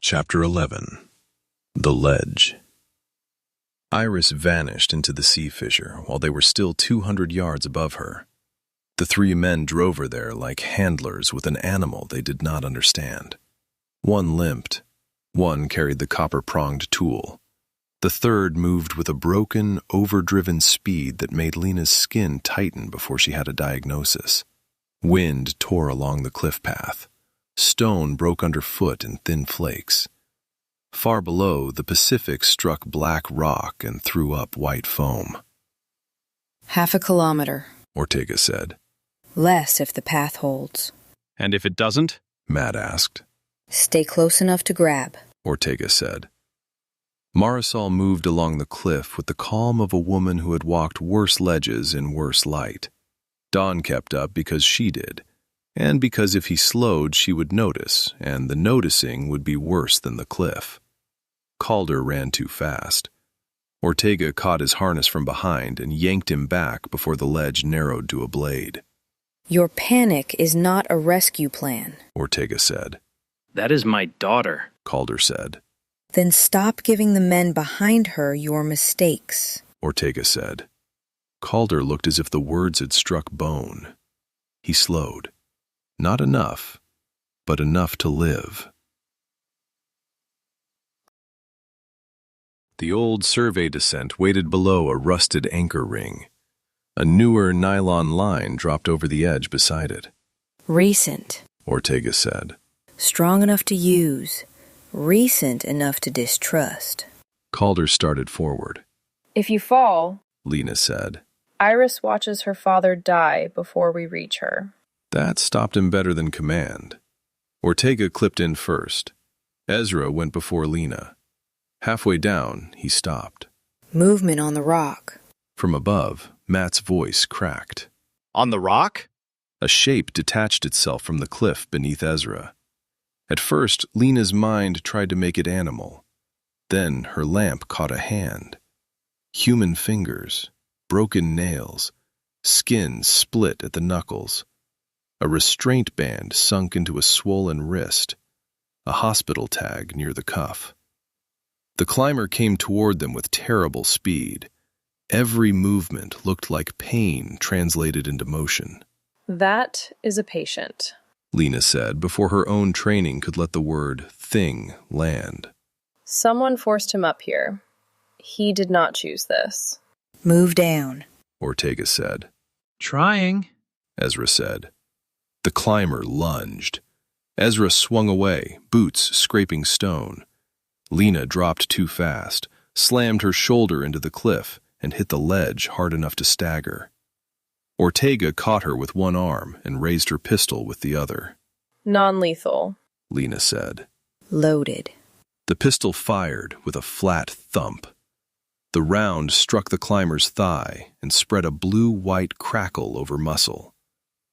Chapter 11. The Ledge. Iris vanished into the sea fissure while they were still 200 yards above her. The three men drove her there like handlers with an animal they did not understand. One limped. One carried the copper-pronged tool. The third moved with a broken, overdriven speed that made Lena's skin tighten before she had a diagnosis. Wind tore along the cliff path. Stone broke underfoot in thin flakes. Far below, the Pacific struck black rock and threw up white foam. "Half a kilometer," Ortega said. "Less if the path holds." "And if it doesn't?" Matt asked. "Stay close enough to grab," Ortega said. Marisol moved along the cliff with the calm of a woman who had walked worse ledges in worse light. Don kept up because she did, and because if he slowed she would notice, and the noticing would be worse than the cliff. Calder ran too fast. Ortega caught his harness from behind and yanked him back before the ledge narrowed to a blade. "Your panic is not a rescue plan," Ortega said. "That is my daughter," Calder said. "Then stop giving the men behind her your mistakes," Ortega said. Calder looked as if the words had struck bone. He slowed. Not enough, but enough to live. The old survey descent waited below a rusted anchor ring. A newer nylon line dropped over the edge beside it. "Recent," Ortega said. "Strong enough to use, recent enough to distrust." Calder started forward. "If you fall," Lena said. "Iris watches her father die before we reach her." That stopped him better than command. Ortega clipped in first. Ezra went before Lena. Halfway down, he stopped. "Movement on the rock." From above, Matt's voice cracked. "On the rock?" A shape detached itself from the cliff beneath Ezra. At first, Lena's mind tried to make it animal. Then her lamp caught a hand. Human fingers, broken nails, skin split at the knuckles. A restraint band sunk into a swollen wrist, a hospital tag near the cuff. The climber came toward them with terrible speed. Every movement looked like pain translated into motion. "That is a patient," Lena said before her own training could let the word thing land. "Someone forced him up here. He did not choose this." "Move down," Ortega said. "Trying," Ezra said. The climber lunged. Ezra swung away, boots scraping stone. Lena dropped too fast, slammed her shoulder into the cliff, and hit the ledge hard enough to stagger. Ortega caught her with one arm and raised her pistol with the other. "Non-lethal," Lena said. "Loaded." The pistol fired with a flat thump. The round struck the climber's thigh and spread a blue-white crackle over muscle.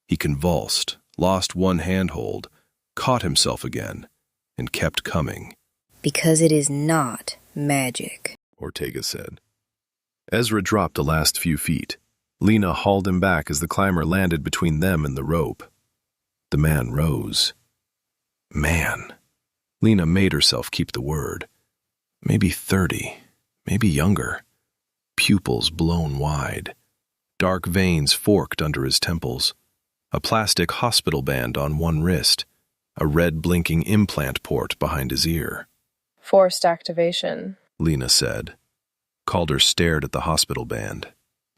He convulsed, lost one handhold, caught himself again, and kept coming. "Because it is not magic," Ortega said. Ezra dropped the last few feet. Lena hauled him back as the climber landed between them and the rope. The man rose. Man. Lena made herself keep the word. Maybe 30, maybe younger. Pupils blown wide. Dark veins forked under his temples. A plastic hospital band on one wrist. A red blinking implant port behind his ear. "Forced activation," Lena said. Calder stared at the hospital band.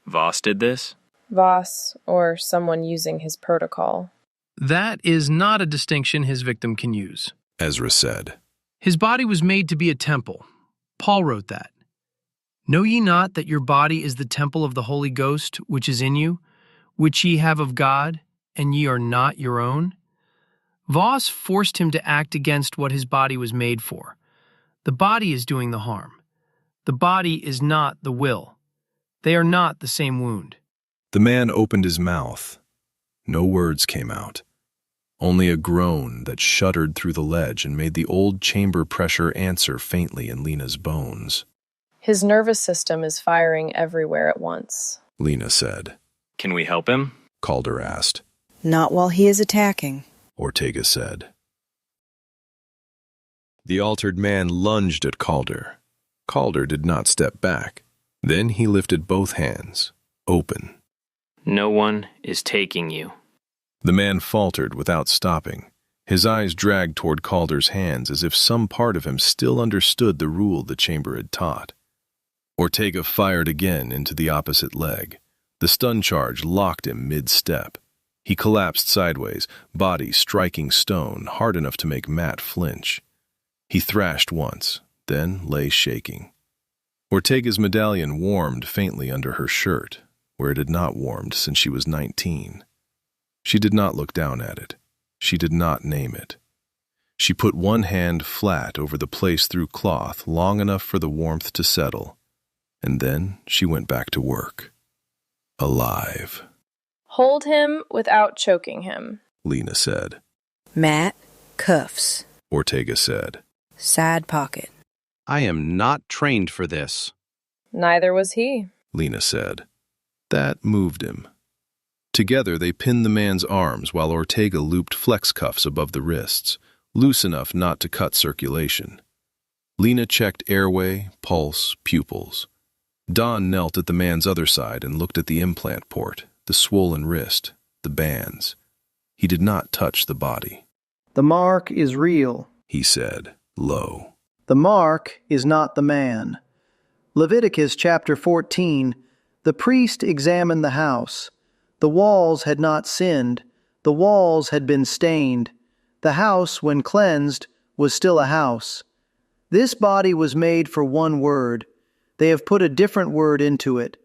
"Voss did this?" "Voss, or someone using his protocol." "That is not a distinction his victim can use," Ezra said. "His body was made to be a temple. Paul wrote that. Know ye not that your body is the temple of the Holy Ghost, which is in you, which ye have of God, and ye are not your own?" Voss forced him to act against what his body was made for. The body is doing the harm. The body is not the will. They are not the same wound. The man opened his mouth. No words came out. Only a groan that shuddered through the ledge and made the old chamber pressure answer faintly in Lena's bones. "His nervous system is firing everywhere at once," Lena said. "Can we help him?" Calder asked. "Not while he is attacking." Ortega said. The altered man lunged at Calder. Calder did not step back. Then he lifted both hands, open. No one is taking you. The man faltered without stopping. His eyes dragged toward Calder's hands as if some part of him still understood the rule the chamber had taught. Ortega fired again into the opposite leg. The stun charge locked him mid-step. He collapsed sideways, body striking stone hard enough to make Matt flinch. He thrashed once, then lay shaking. Ortega's medallion warmed faintly under her shirt, where it had not warmed since she was 19. She did not look down at it. She did not name it. She put one hand flat over the place through cloth long enough for the warmth to settle, and then she went back to work. Alive. Hold him without choking him, Lena said. Matt, cuffs. Ortega said. Side pocket. I am not trained for this. Neither was he, Lena said. That moved him. Together they pinned the man's arms while Ortega looped flex cuffs above the wrists, loose enough not to cut circulation. Lena checked airway, pulse, pupils. Don knelt at the man's other side and looked at the implant port, the swollen wrist, the bands. He did not touch the body. The mark is real, he said, low. The mark is not the man. Leviticus chapter 14, the priest examined the house. The walls had not sinned. The walls had been stained. The house, when cleansed, was still a house. This body was made for one word. They have put a different word into it.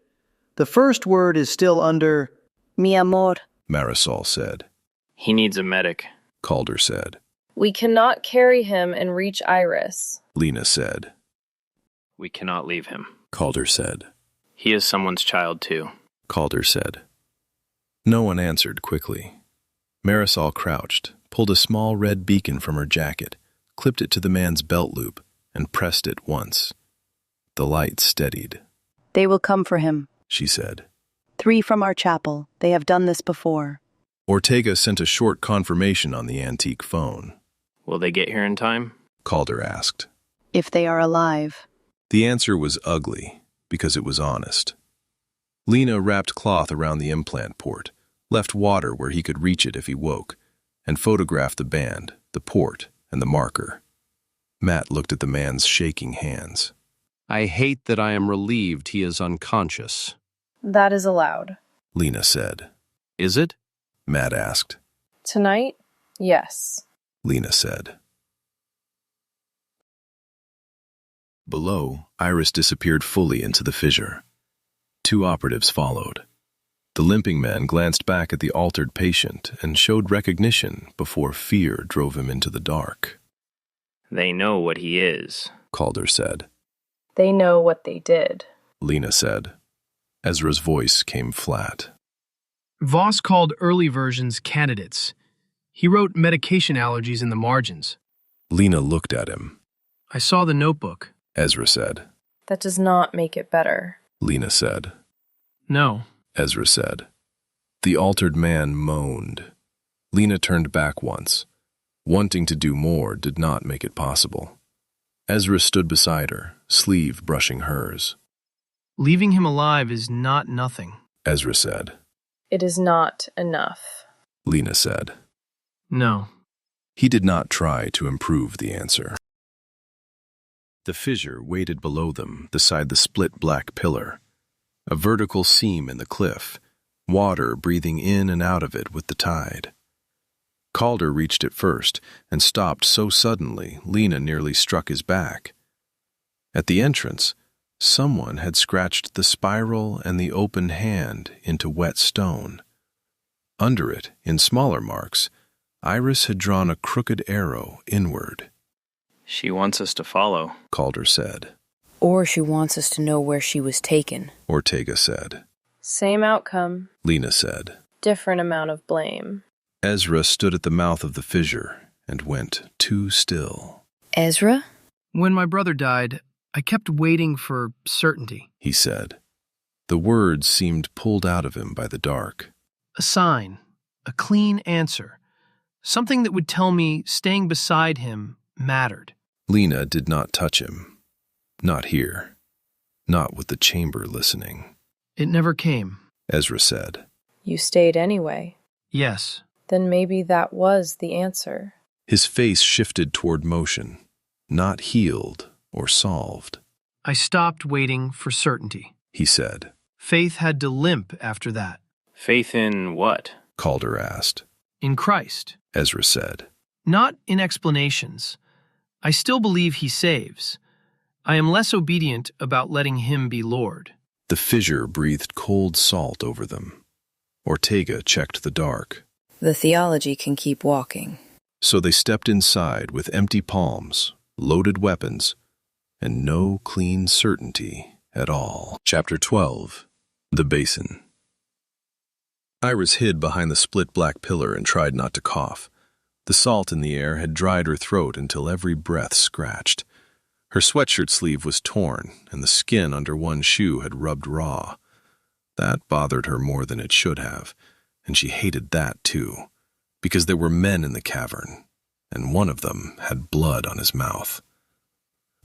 The first word is still under Mi amor. Marisol said. He needs a medic. Calder said. We cannot carry him and reach Iris. Lena said. We cannot leave him. Calder said. He is someone's child, too. Calder said. No one answered quickly. Marisol crouched, pulled a small red beacon from her jacket, clipped it to the man's belt loop, and pressed it once. The light steadied. They will come for him, she said. 3 from our chapel. They have done this before. Ortega sent a short confirmation on the antique phone. Will they get here in time? Calder asked. If they are alive. The answer was ugly, because it was honest. Lena wrapped cloth around the implant port, left water where he could reach it if he woke, and photographed the band, the port, and the marker. Matt looked at the man's shaking hands. I hate that I am relieved he is unconscious. That is allowed. Lena said. Is it? Matt asked. Tonight? Yes. Lena said. Below, Iris disappeared fully into the fissure. 2 operatives followed. The limping man glanced back at the altered patient and showed recognition before fear drove him into the dark. They know what he is, Calder said. They know what they did. Lena said. Ezra's voice came flat. Voss called early versions candidates. He wrote medication allergies in the margins. Lena looked at him. I saw the notebook. Ezra said. That does not make it better. Lena said. No. Ezra said. The altered man moaned. Lena turned back once. Wanting to do more did not make it possible. Ezra stood beside her, sleeve brushing hers. Leaving him alive is not nothing. Ezra said. It is not enough. Lena said. No. He did not try to improve the answer. The fissure waited below them, beside the split black pillar. A vertical seam in the cliff, water breathing in and out of it with the tide. Calder reached it first and stopped so suddenly Lena nearly struck his back. At the entrance, someone had scratched the spiral and the open hand into wet stone. Under it, in smaller marks, Iris had drawn a crooked arrow inward. She wants us to follow, Calder said. Or she wants us to know where she was taken. Ortega said. Same outcome. Lena said. Different amount of blame. Ezra stood at the mouth of the fissure and went too still. Ezra? When my brother died, I kept waiting for certainty. He said. The words seemed pulled out of him by the dark. A sign, a clean answer, something that would tell me staying beside him mattered. Lena did not touch him. Not here. Not with the chamber listening. It never came. Ezra said. You stayed anyway. Yes. Then maybe that was the answer. His face shifted toward motion, not healed or solved. I stopped waiting for certainty. He said. Faith had to limp after that. Faith in what? Calder asked. In Christ. Ezra said. Not in explanations. I still believe he saves. I am less obedient about letting him be Lord. The fissure breathed cold salt over them. Ortega checked the dark. The theology can keep walking. So they stepped inside with empty palms, loaded weapons, and no clean certainty at all. Chapter 12. The Basin. Iris hid behind the split black pillar and tried not to cough. The salt in the air had dried her throat until every breath scratched. Her sweatshirt sleeve was torn, and the skin under one shoe had rubbed raw. That bothered her more than it should have, and she hated that too, because there were men in the cavern, and one of them had blood on his mouth.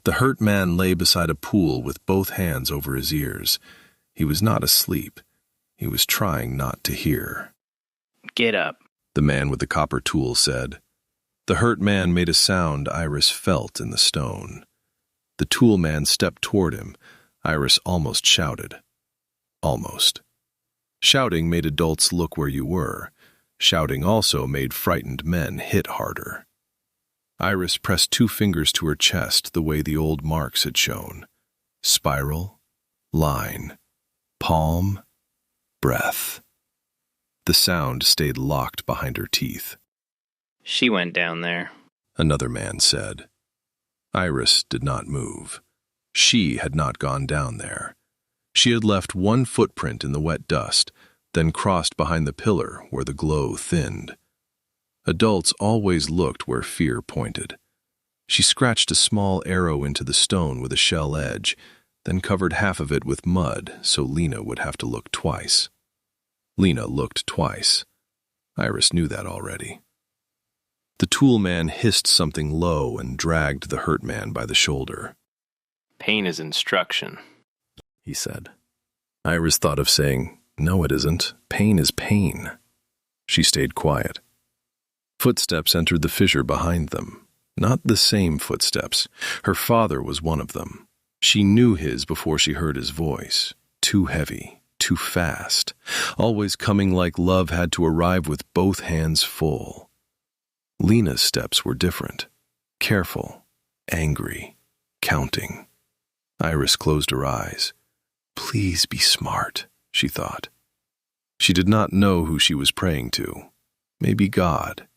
The hurt man lay beside a pool with both hands over his ears. He was not asleep. He was trying not to hear. Get up, the man with the copper tool said. The hurt man made a sound Iris felt in the stone. The tool man stepped toward him. Iris almost shouted. Almost. Shouting made adults look where you were. Shouting also made frightened men hit harder. Iris pressed 2 fingers to her chest the way the old marks had shown. Spiral, line, palm, breath. The sound stayed locked behind her teeth. She went down there, another man said. Iris did not move. She had not gone down there. She had left one footprint in the wet dust, then crossed behind the pillar where the glow thinned. Adults always looked where fear pointed. She scratched a small arrow into the stone with a shell edge, then covered half of it with mud so Lena would have to look twice. Lena looked twice. Iris knew that already. The tool man hissed something low and dragged the hurt man by the shoulder. Pain is instruction, he said. Iris thought of saying, no, it isn't. Pain is pain. She stayed quiet. Footsteps entered the fissure behind them. Not the same footsteps. Her father was one of them. She knew his before she heard his voice. Too heavy, too fast, always coming like love had to arrive with both hands full. Lena's steps were different. Careful, angry, counting. Iris closed her eyes. Please be smart, she thought. She did not know who she was praying to. Maybe God.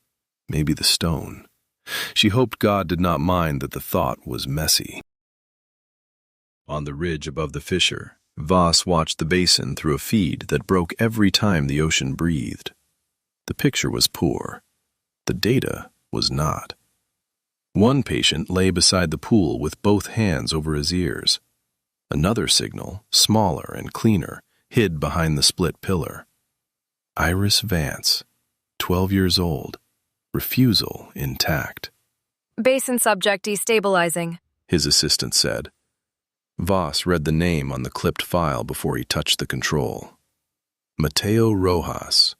Maybe the stone. She hoped God did not mind that the thought was messy. On the ridge above the fissure, Voss watched the basin through a feed that broke every time the ocean breathed. The picture was poor. The data was not. One patient lay beside the pool with both hands over his ears. Another signal, smaller and cleaner, hid behind the split pillar. Iris Vance, 12 years old, refusal intact. Basin subject destabilizing, his assistant said. Voss read the name on the clipped file before he touched the control. Mateo Rojas.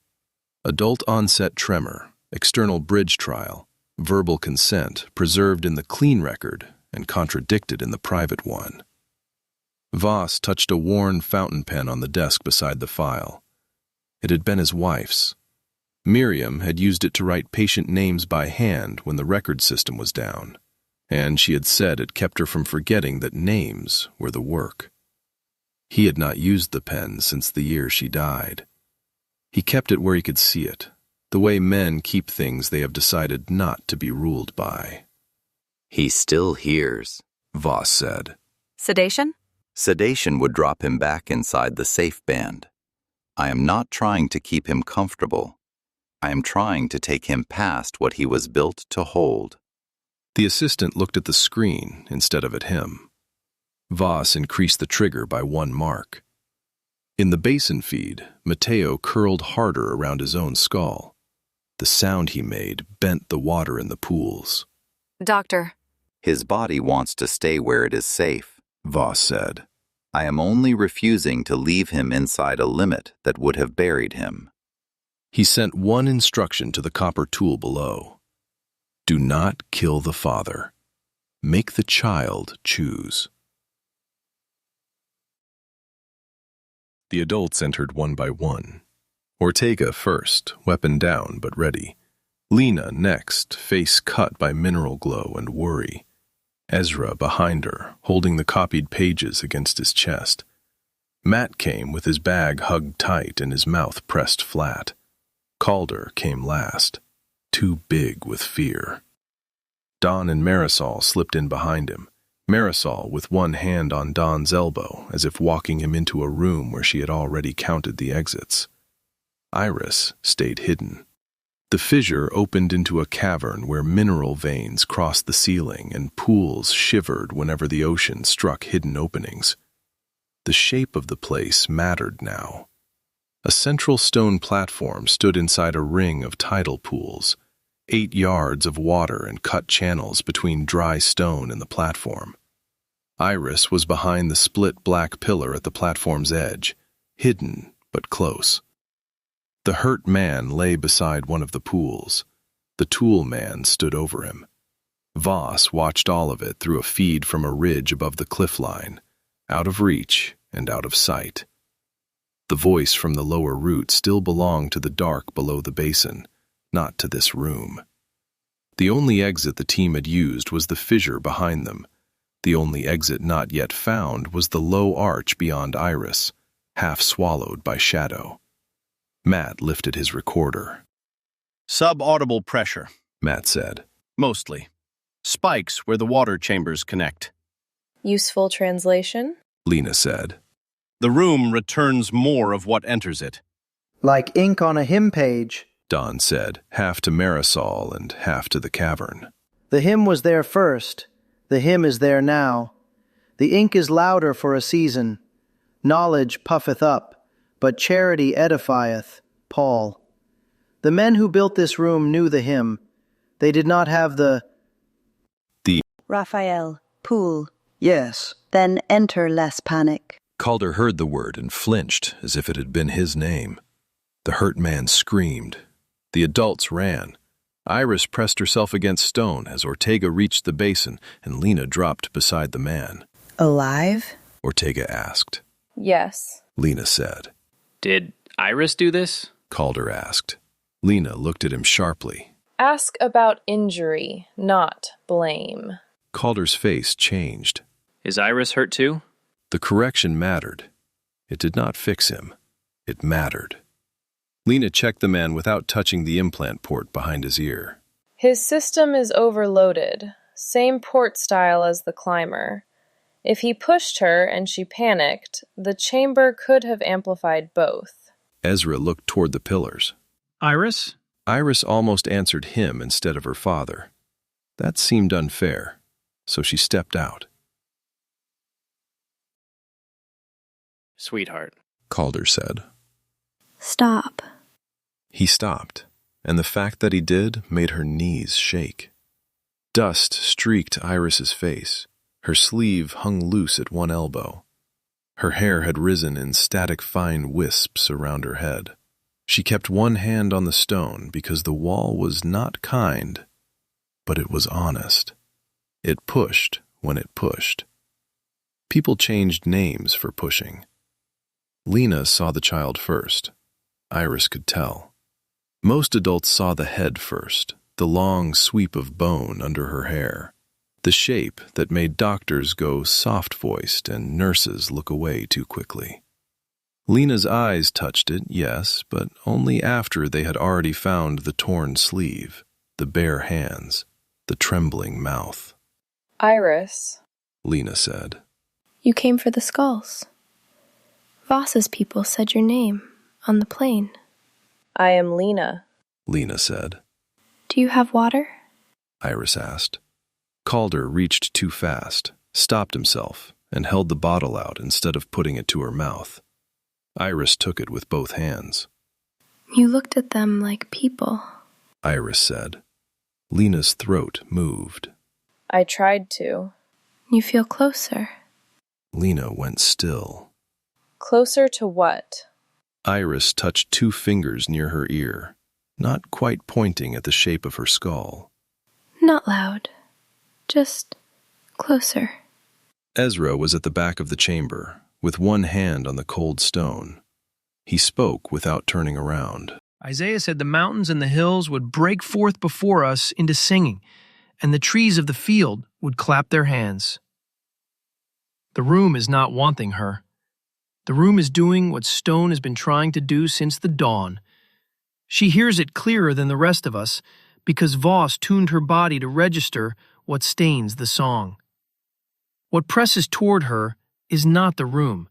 Adult onset tremor, external bridge trial, verbal consent preserved in the clean record and contradicted in the private one. Voss touched a worn fountain pen on the desk beside the file. It had been his wife's. Miriam had used it to write patient names by hand when the record system was down, and she had said it kept her from forgetting that names were the work. He had not used the pen since the year she died. He kept it where he could see it, the way men keep things they have decided not to be ruled by. He still hears, Voss said. Sedation? Sedation would drop him back inside the safe band. I am not trying to keep him comfortable. I am trying to take him past what he was built to hold. The assistant looked at the screen instead of at him. Voss increased the trigger by 1 mark. In the basin feed, Mateo curled harder around his own skull. The sound he made bent the water in the pools. Doctor, His body wants to stay where it is safe, Voss said. I am only refusing to leave him inside a limit that would have buried him. He sent one instruction to the copper tool below. Do not kill the father. Make the child choose. The adults entered one by one. Ortega first, weapon down but ready. Lena next, face cut by mineral glow and worry. Ezra behind her, holding the copied pages against his chest. Matt came with his bag hugged tight and his mouth pressed flat. Calder came last, too big with fear. Don and Marisol slipped in behind him, Marisol with one hand on Don's elbow, as if walking him into a room where she had already counted the exits. Iris stayed hidden. The fissure opened into a cavern where mineral veins crossed the ceiling and pools shivered whenever the ocean struck hidden openings. The shape of the place mattered now. A central stone platform stood inside a ring of tidal pools, 8 yards of water and cut channels between dry stone and the platform. Iris was behind the split black pillar at the platform's edge, hidden but close. The hurt man lay beside one of the pools. The tool man stood over him. Voss watched all of it through a feed from a ridge above the cliff line, out of reach and out of sight. The voice from the lower root still belonged to the dark below the basin, not to this room. The only exit the team had used was the fissure behind them. The only exit not yet found was the low arch beyond Iris, half swallowed by shadow. Matt lifted his recorder. Subaudible pressure, Matt said. mostly. Spikes where the water chambers connect. Useful translation? Lena said. The room returns more of what enters it. Like ink on a hymn page. Don said, half to Marisol and half to the cavern. The hymn was there first. The hymn is there now. The ink is louder for a season. Knowledge puffeth up, but charity edifieth. Paul. The men who built this room knew the hymn. They did not have the Raphael, pool. yes. Then enter less panic. Calder heard the word and flinched as if it had been his name. The hurt man screamed. The adults ran. Iris pressed herself against stone as Ortega reached the basin and Lena dropped beside the man. Alive? Ortega asked. Yes. Lena said. Did Iris do this? Calder asked. Lena looked at him sharply. Ask about injury, not blame. Calder's face changed. Is Iris hurt too? The correction mattered. It did not fix him. It mattered. Lena checked the man without touching the implant port behind his ear. His system is overloaded. Same port style as the climber. If he pushed her and she panicked, the chamber could have amplified both. Ezra looked toward the pillars. Iris? Iris almost answered him instead of her father. That seemed unfair, so she stepped out. Sweetheart. Calder said. Stop. He stopped, and the fact that he did made her knees shake. Dust streaked Iris's face. Her sleeve hung loose at one elbow. Her hair had risen in static fine wisps around her head. She kept one hand on the stone because the wall was not kind, but it was honest. It pushed when it pushed. People changed names for pushing. Lena saw the child first. Iris could tell. Most adults saw the head first, the long sweep of bone under her hair, the shape that made doctors go soft-voiced and nurses look away too quickly. Lena's eyes touched it, yes, but only after they had already found the torn sleeve, the bare hands, the trembling mouth. Iris, Lena said. You came for the skulls. Voss's people said your name on the plane. I am Lena. Lena said. Do you have water? Iris asked. Calder reached too fast, stopped himself, and held the bottle out instead of putting it to her mouth. Iris took it with both hands. You looked at them like people. Iris said. Lena's throat moved. I tried to. You feel closer. Lena went still. Closer to what? Iris touched 2 fingers near her ear, not quite pointing at the shape of her skull. Not loud. Just closer. Ezra was at the back of the chamber, with one hand on the cold stone. He spoke without turning around. Isaiah said the mountains and the hills would break forth before us into singing, and the trees of the field would clap their hands. The room is not wanting her. The room is doing what stone has been trying to do since the dawn. She hears it clearer than the rest of us because Voss tuned her body to register what stains the song. What presses toward her is not the room.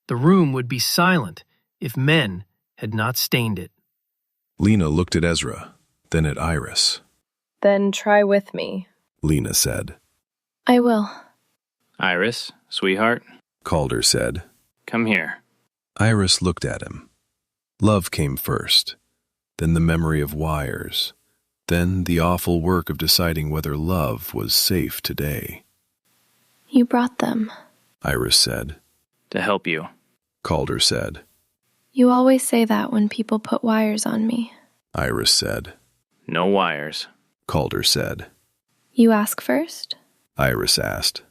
The room would be silent if men had not stained it. Lena looked at Ezra, then at Iris. Then try with me, Lena said. I will. Iris, sweetheart, Calder said. come here. Iris looked at him. Love came first, then the memory of wires, then the awful work of deciding whether love was safe today. You brought them. Iris said. To help you. Calder said. You always say that when people put wires on me. Iris said. No wires. Calder said. You ask first? Iris asked.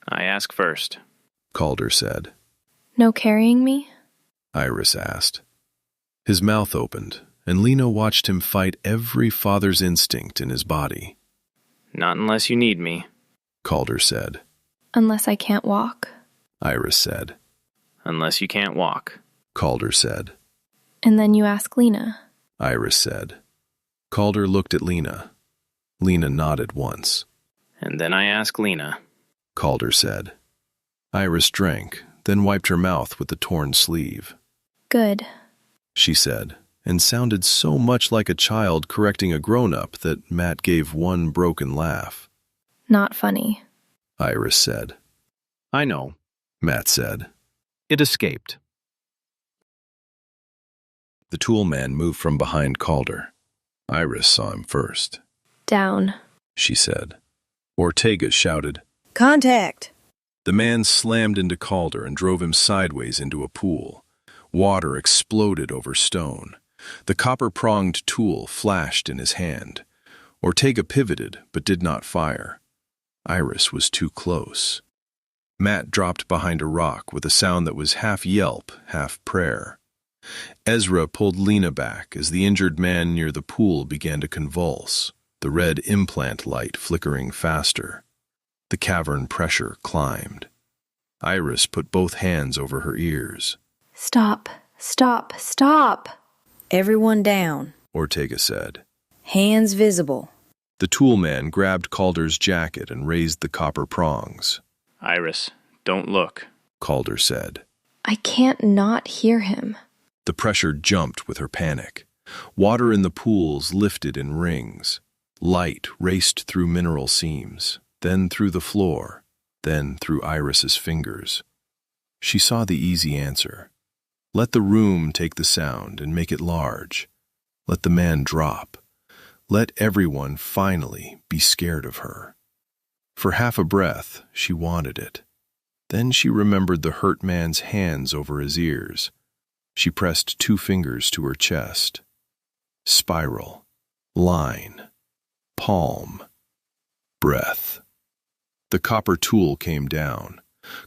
I ask first. Calder said. No carrying me? Iris asked. His mouth opened, and Lena watched him fight every father's instinct in his body. Not unless you need me. Calder said. Unless I can't walk. Iris said. Unless you can't walk. Calder said. And then you ask Lena. Iris said. Calder looked at Lena. Lena nodded once. And then I ask Lena. Calder said. Iris drank, then wiped her mouth with the torn sleeve. Good. She said, and sounded so much like a child correcting a grown-up that Matt gave one broken laugh. Not funny. Iris said. I know. Matt said. It escaped. The tool man moved from behind Calder. Iris saw him first. Down. She said. Ortega shouted. Contact! The man slammed into Calder and drove him sideways into a pool. Water exploded over stone. The copper-pronged tool flashed in his hand. Ortega pivoted, but did not fire. Iris was too close. Matt dropped behind a rock with a sound that was half yelp, half prayer. Ezra pulled Lena back as the injured man near the pool began to convulse, the red implant light flickering faster. The cavern pressure climbed. Iris put both hands over her ears. Stop. Stop. Stop. Everyone down. Ortega said. Hands visible. The tool man grabbed Calder's jacket and raised the copper prongs. Iris, don't look. Calder said. I can't not hear him. The pressure jumped with her panic. Water in the pools lifted in rings. Light raced through mineral seams, then through the floor, then through Iris's fingers. She saw the easy answer. Let the room take the sound and make it large. Let the man drop. Let everyone finally be scared of her. For half a breath, she wanted it. Then she remembered the hurt man's hands over his ears. She pressed 2 fingers to her chest. Spiral. Line. Palm. Breath. The copper tool came down.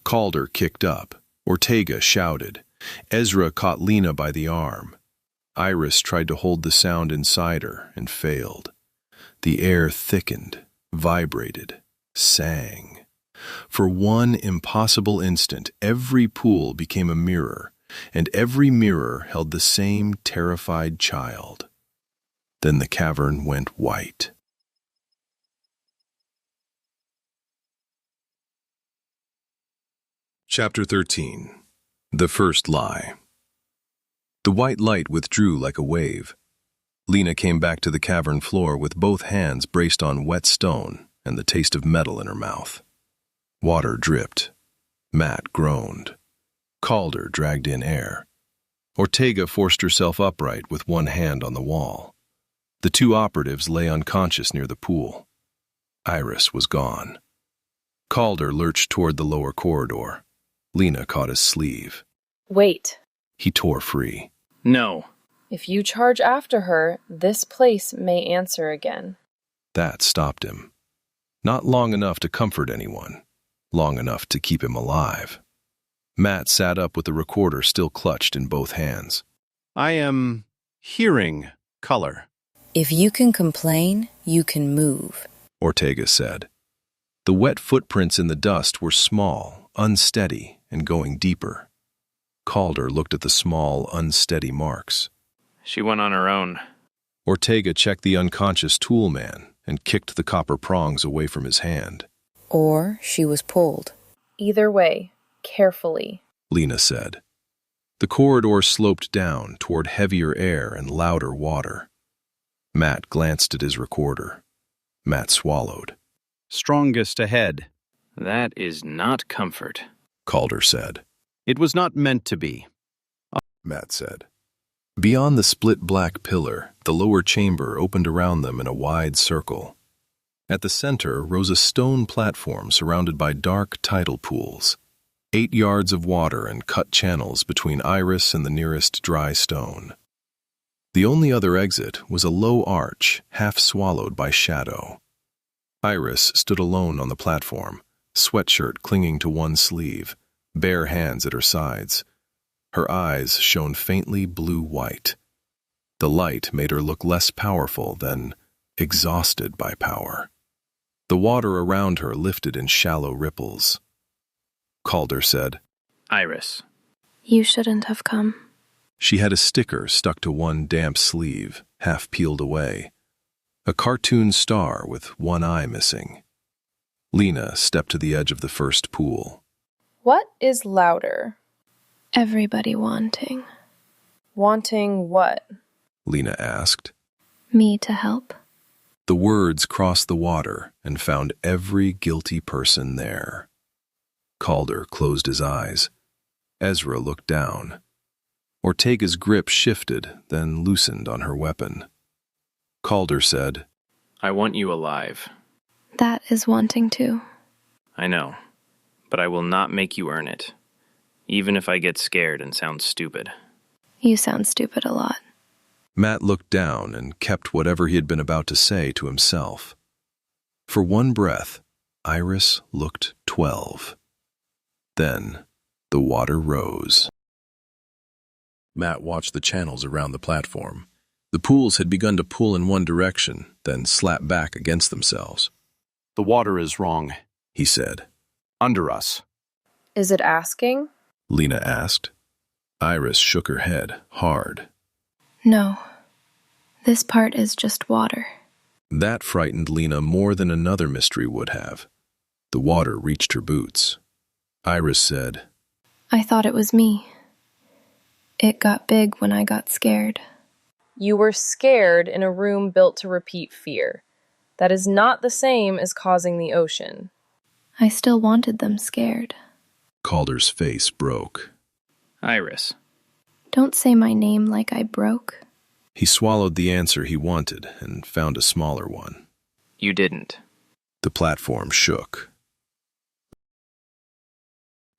Calder kicked up. Ortega shouted. Ezra caught Lena by the arm. Iris tried to hold the sound inside her and failed. The air thickened, vibrated, sang. For one impossible instant, every pool became a mirror, and every mirror held the same terrified child. Then the cavern went white. Chapter 13. The First Lie. The white light withdrew like a wave. Lena came back to the cavern floor with both hands braced on wet stone and the taste of metal in her mouth. Water dripped. Matt groaned. Calder dragged in air. Ortega forced herself upright with one hand on the wall. The 2 operatives lay unconscious near the pool. Iris was gone. Calder lurched toward the lower corridor. Lena caught his sleeve. Wait. He tore free. No. If you charge after her, this place may answer again. That stopped him. Not long enough to comfort anyone, long enough to keep him alive. Matt sat up with the recorder still clutched in both hands. I am hearing color. If you can complain, you can move, Ortega said. The wet footprints in the dust were small, unsteady, and going deeper. Calder looked at the small, unsteady marks. She went on her own. Ortega checked the unconscious tool man and kicked the copper prongs away from his hand. or she was pulled. Either way, carefully, Lena said. The corridor sloped down toward heavier air and louder water. Matt glanced at his recorder. Matt swallowed. Strongest ahead. That is not comfort, Calder said. It was not meant to be, Matt said. Beyond the split black pillar, the lower chamber opened around them in a wide circle. At the center rose a stone platform surrounded by dark tidal pools, 8 yards of water and cut channels between Iris and the nearest dry stone. The only other exit was a low arch, half swallowed by shadow. Iris stood alone on the platform, sweatshirt clinging to one sleeve, bare hands at her sides. Her eyes shone faintly blue-white. The light made her look less powerful than exhausted by power. The water around her lifted in shallow ripples. Calder said, Iris. You shouldn't have come. She had a sticker stuck to one damp sleeve, half peeled away. A cartoon star with one eye missing. Lena stepped to the edge of the first pool. What is louder? Everybody wanting. Wanting what? Lena asked. Me to help. The words crossed the water and found every guilty person there. Calder closed his eyes. Ezra looked down. Ortega's grip shifted, then loosened on her weapon. Calder said, I want you alive. That is wanting too. I know, but I will not make you earn it, even if I get scared and sound stupid. You sound stupid a lot. Matt looked down and kept whatever he had been about to say to himself. For one breath, Iris looked 12. Then, the water rose. Matt watched the channels around the platform. The pools had begun to pull in one direction, then slap back against themselves. The water is wrong, he said. Under us. Is it asking? Lena asked. Iris shook her head, hard. No. This part is just water. That frightened Lena more than another mystery would have. The water reached her boots. Iris said, I thought it was me. It got big when I got scared. You were scared in a room built to repeat fear. That is not the same as causing the ocean. I still wanted them scared. Calder's face broke. Iris. Don't say my name like I broke. He swallowed the answer he wanted and found a smaller one. You didn't. The platform shook.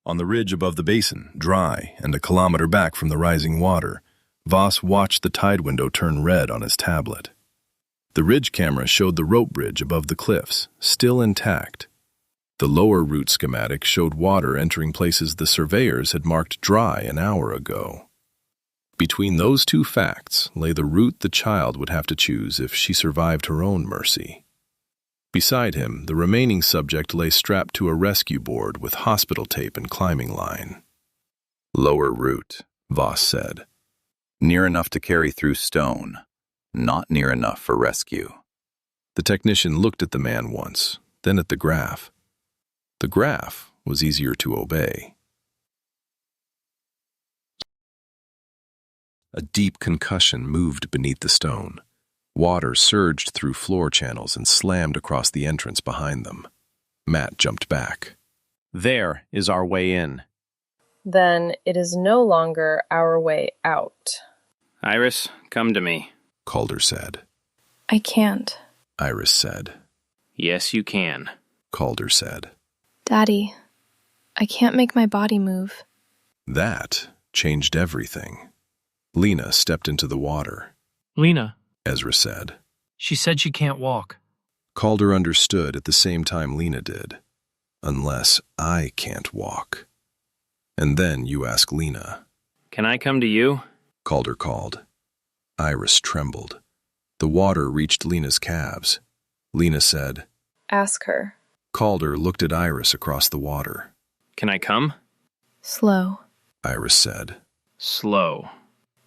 On the ridge above the basin, dry and a kilometer back from the rising water, Voss watched the tide window turn red on his tablet. The ridge camera showed the rope bridge above the cliffs, still intact. The lower route schematic showed water entering places the surveyors had marked dry an hour ago. Between those two facts lay the route the child would have to choose if she survived her own mercy. Beside him, the remaining subject lay strapped to a rescue board with hospital tape and climbing line. Lower route, Voss said. Near enough to carry through stone, not near enough for rescue. The technician looked at the man once, then at the graph. The graph was easier to obey. A deep concussion moved beneath the stone. Water surged through floor channels and slammed across the entrance behind them. Matt jumped back. There is our way in. Then it is no longer our way out. Iris, come to me. Calder said. I can't. Iris said. Yes, you can, Calder said. Daddy, I can't make my body move. That changed everything. Lena stepped into the water. Lena, Ezra said. she said she can't walk. Calder understood at the same time Lena did. Unless I can't walk. And then you ask Lena. Can I come to you? Calder called. Iris trembled. The water reached Lena's calves. Lena said, Ask her. Calder looked at Iris across the water. Can I come? Slow. Iris said. Slow.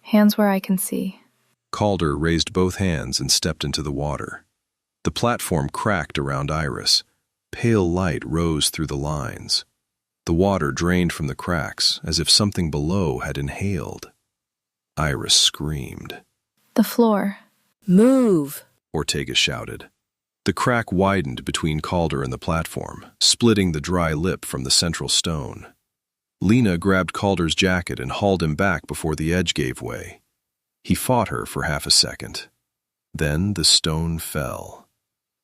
Hands where I can see. Calder raised both hands and stepped into the water. The platform cracked around Iris. Pale light rose through the lines. The water drained from the cracks as if something below had inhaled. Iris screamed. The floor. Move! Ortega shouted. The crack widened between Calder and the platform, splitting the dry lip from the central stone. Lena grabbed Calder's jacket and hauled him back before the edge gave way. He fought her for half a second. Then the stone fell.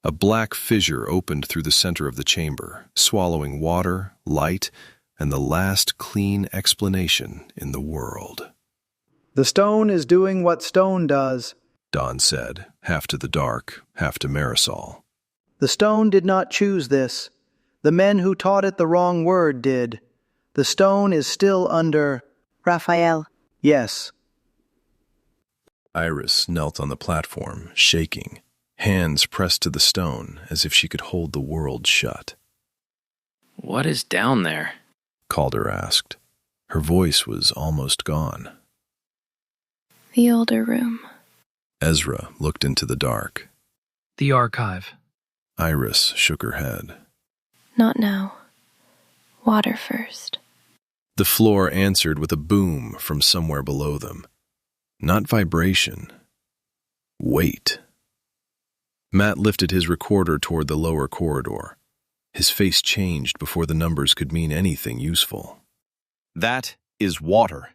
A black fissure opened through the center of the chamber, swallowing water, light, and the last clean explanation in the world. The stone is doing what stone does, Dawn said, half to the dark, half to Marisol. The stone did not choose this. The men who taught it the wrong word did. The stone is still under... Raphael. Yes. Iris knelt on the platform, shaking, hands pressed to the stone as if she could hold the world shut. What is down there? Calder asked. Her voice was almost gone. The older room. Ezra looked into the dark. The archive. Iris shook her head. Not now. Water first. The floor answered with a boom from somewhere below them. Not vibration. Weight. Matt lifted his recorder toward the lower corridor. His face changed before the numbers could mean anything useful. That is water.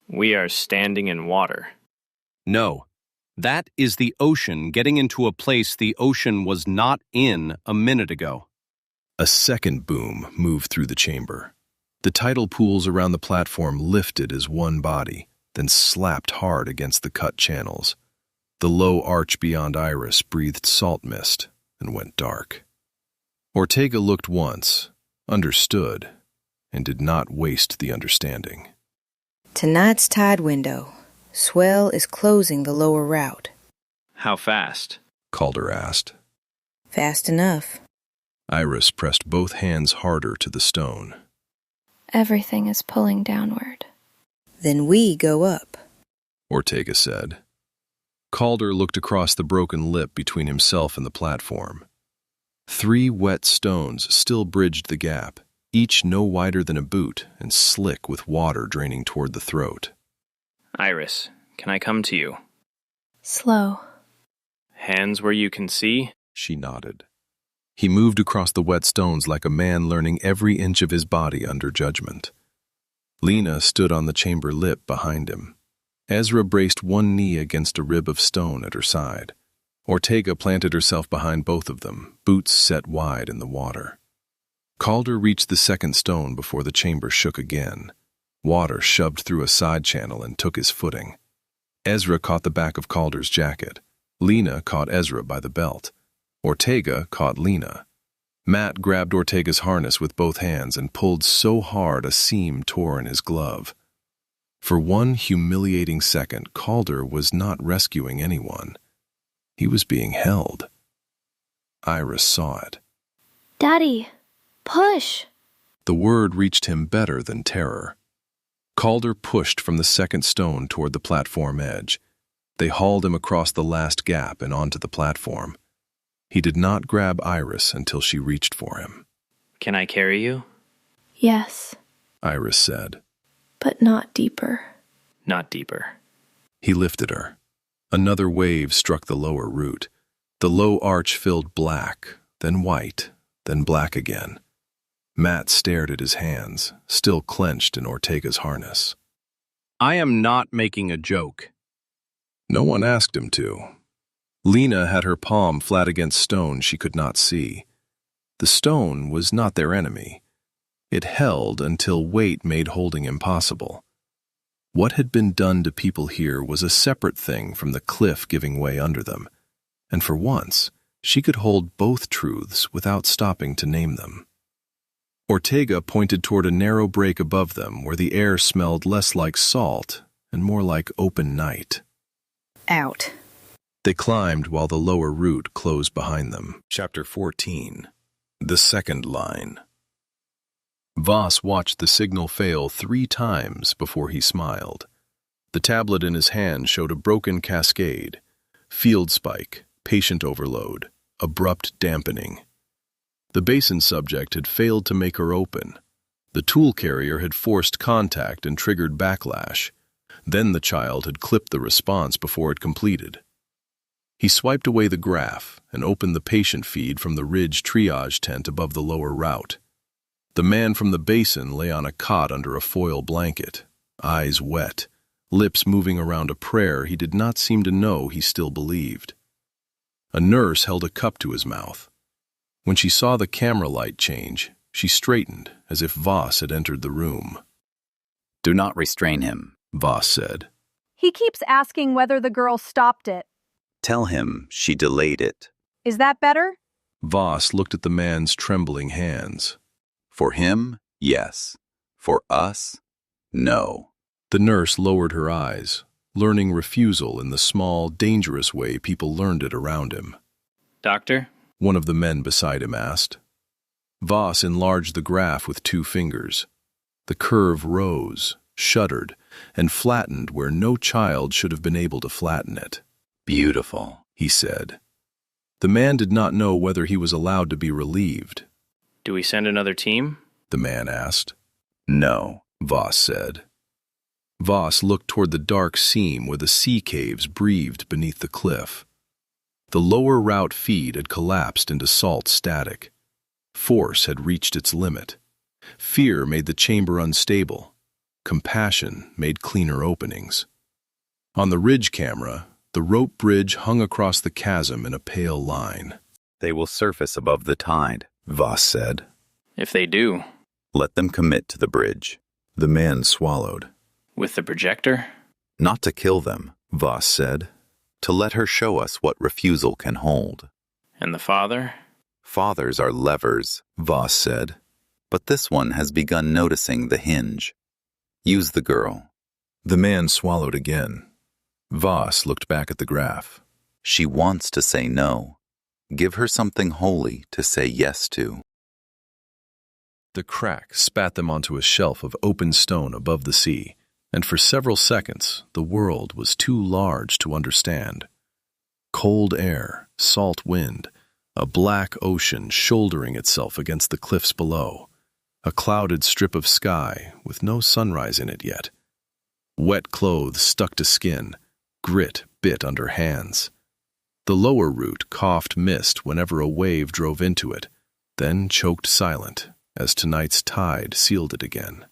We are standing in water. No, that is the ocean getting into a place the ocean was not in a minute ago. A second boom moved through the chamber. The tidal pools around the platform lifted as one body, then slapped hard against the cut channels. The low arch beyond Iris breathed salt mist and went dark. Ortega looked once, understood, and did not waste the understanding. Tonight's tide window. Swell is closing the lower route. How fast? Calder asked. Fast enough. Iris pressed both hands harder to the stone. Everything is pulling downward. Then we go up, Ortega said. Calder looked across the broken lip between himself and the platform. 3 wet stones still bridged the gap, each no wider than a boot and slick with water draining toward the throat. Iris, can I come to you? Slow. Hands where you can see? She nodded. He moved across the wet stones like a man learning every inch of his body under judgment. Lena stood on the chamber lip behind him. Ezra braced one knee against a rib of stone at her side. Ortega planted herself behind both of them, boots set wide in the water. Calder reached the second stone before the chamber shook again. Water shoved through a side channel and took his footing. Ezra caught the back of Calder's jacket. Lena caught Ezra by the belt. Ortega caught Lena. Matt grabbed Ortega's harness with both hands and pulled so hard a seam tore in his glove. For one humiliating second, Calder was not rescuing anyone. He was being held. Iris saw it. Daddy, push! The word reached him better than terror. Calder pushed from the second stone toward the platform edge. They hauled him across the last gap and onto the platform. He did not grab Iris until she reached for him. Can I carry you? Yes, Iris said. but not deeper. Not deeper. He lifted her. Another wave struck the lower root. The low arch filled black, then white, then black again. Matt stared at his hands, still clenched in Ortega's harness. I am not making a joke. No one asked him to. Lena had her palm flat against stone she could not see. The stone was not their enemy. It held until weight made holding impossible. What had been done to people here was a separate thing from the cliff giving way under them, and for once, she could hold both truths without stopping to name them. Ortega pointed toward a narrow break above them where the air smelled less like salt and more like open night. Out. They climbed while the lower route closed behind them. Chapter 14. The Second Line. Voss watched the signal fail 3 times before he smiled. The tablet in his hand showed a broken cascade, field spike, patient overload, abrupt dampening. The Basin subject had failed to make her open. The tool carrier had forced contact and triggered backlash. Then the child had clipped the response before it completed. He swiped away the graph and opened the patient feed from the ridge triage tent above the lower route. The man from the Basin lay on a cot under a foil blanket, eyes wet, lips moving around a prayer he did not seem to know he still believed. A nurse held a cup to his mouth. When she saw the camera light change, she straightened as if Voss had entered the room. "Do not restrain him," Voss said. "He keeps asking whether the girl stopped it." "Tell him she delayed it." "Is that better?" Voss looked at the man's trembling hands. "For him, yes. For us, no." The nurse lowered her eyes, learning refusal in the small, dangerous way people learned it around him. "Doctor?" One of the men beside him asked. Voss enlarged the graph with 2 fingers. The curve rose, shuddered, and flattened where no child should have been able to flatten it. "Beautiful," he said. The man did not know whether he was allowed to be relieved. "Do we send another team?" the man asked. "No," Voss said. Voss looked toward the dark seam where the sea caves breathed beneath the cliff. The lower route feed had collapsed into salt static. Force had reached its limit. Fear made the chamber unstable. Compassion made cleaner openings. On the ridge camera, the rope bridge hung across the chasm in a pale line. "They will surface above the tide," Voss said. "If they do." "Let them commit to the bridge." The man swallowed. "With the projector?" "Not to kill them," Voss said. "To let her show us what refusal can hold." "And the father?" "Fathers are levers," Voss said. "But this one has begun noticing the hinge. Use the girl." The man swallowed again. Voss looked back at the graph. "She wants to say no. Give her something holy to say yes to." The crack spat them onto a shelf of open stone above the sea, and for several seconds the world was too large to understand. Cold air, salt wind, a black ocean shouldering itself against the cliffs below, a clouded strip of sky with no sunrise in it yet. Wet clothes stuck to skin, grit bit under hands. The lower route coughed mist whenever a wave drove into it, then choked silent as tonight's tide sealed it again.